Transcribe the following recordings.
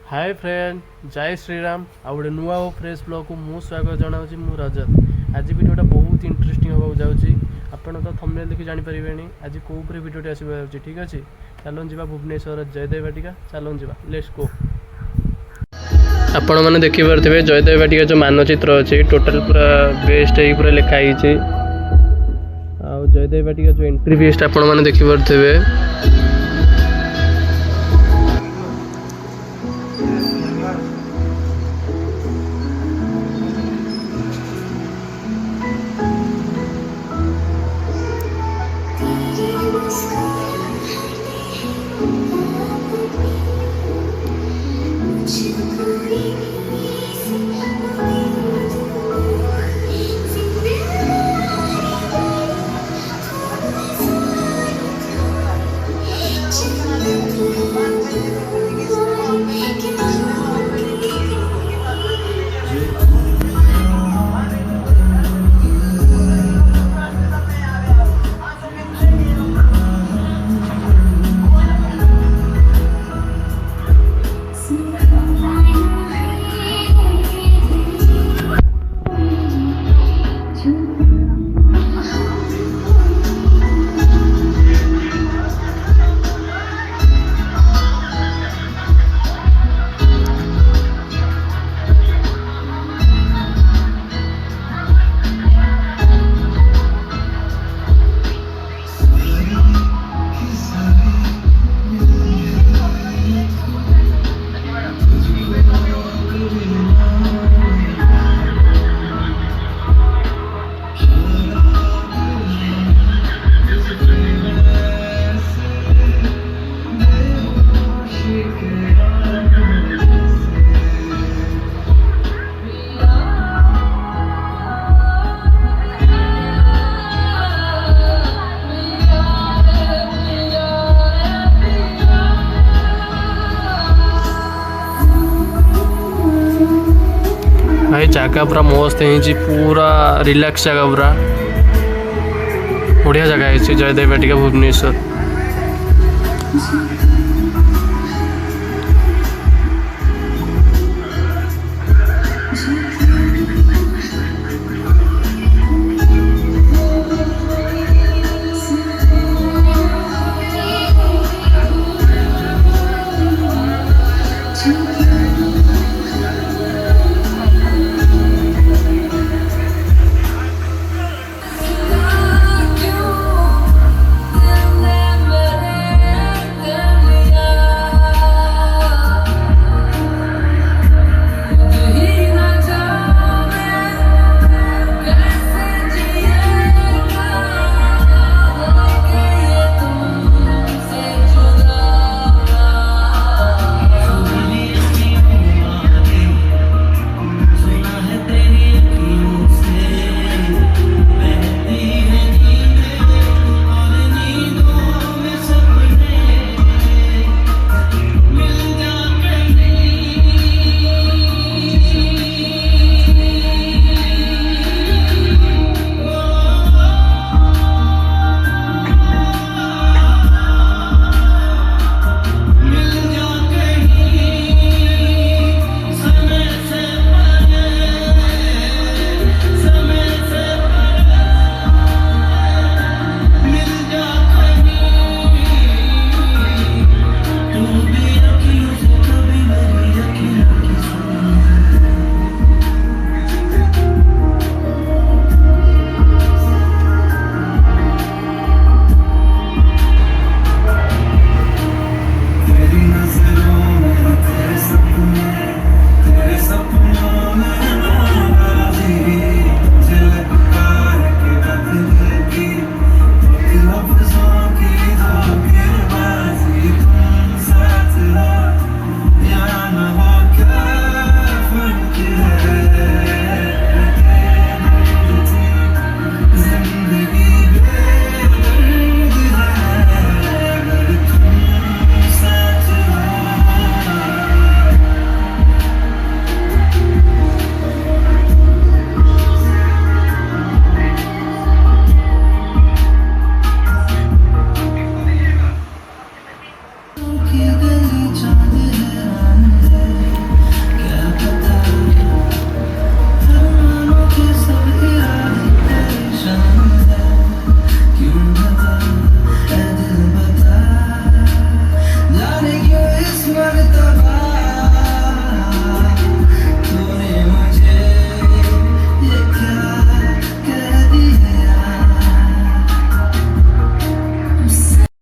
Hi friend, जय श्रीराम। आ गोटे नुआ और फ्रेश ब्लॉग को मु स्वागत जनाऊँगी। मु रजत। आज वीडियोटा बहुत इंटरेस्टिंग होगा जाऊँगी। आपण तो थंबनेल देखि जानि परिबेनी आज को ऊपर वीडियोटी आसीबा जाउची। ठीक अछि, चलन जिबा भुवनेश्वर जयदेव वाटिका। चलन जिबा, लेट्स गो। आपण माने देखि परथिबे जयदेव वाटिका जो मानचित्र अछि टोटल पूरा बेस्ट है, पूरा लिखा हिची। आ जयदेव वाटिका जो एंट्री फीस आपण माने देखि परथिबे। भाई जगह पूरा मस्त है, पूरा रिलैक्स जगह, पूरा बढ़िया जगह है जयदेव वाटिका भुवनेश्वर।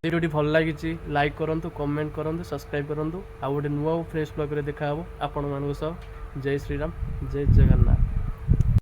भिडियोटी भल लगी लाइक करूँ, कमेंट करूँ, सब्सक्राइब करूँ। आउ गोटे नुआ फ्रेश ब्लॉग रे देखा आपण मान सह। जय श्रीराम, जय जगन्नाथ।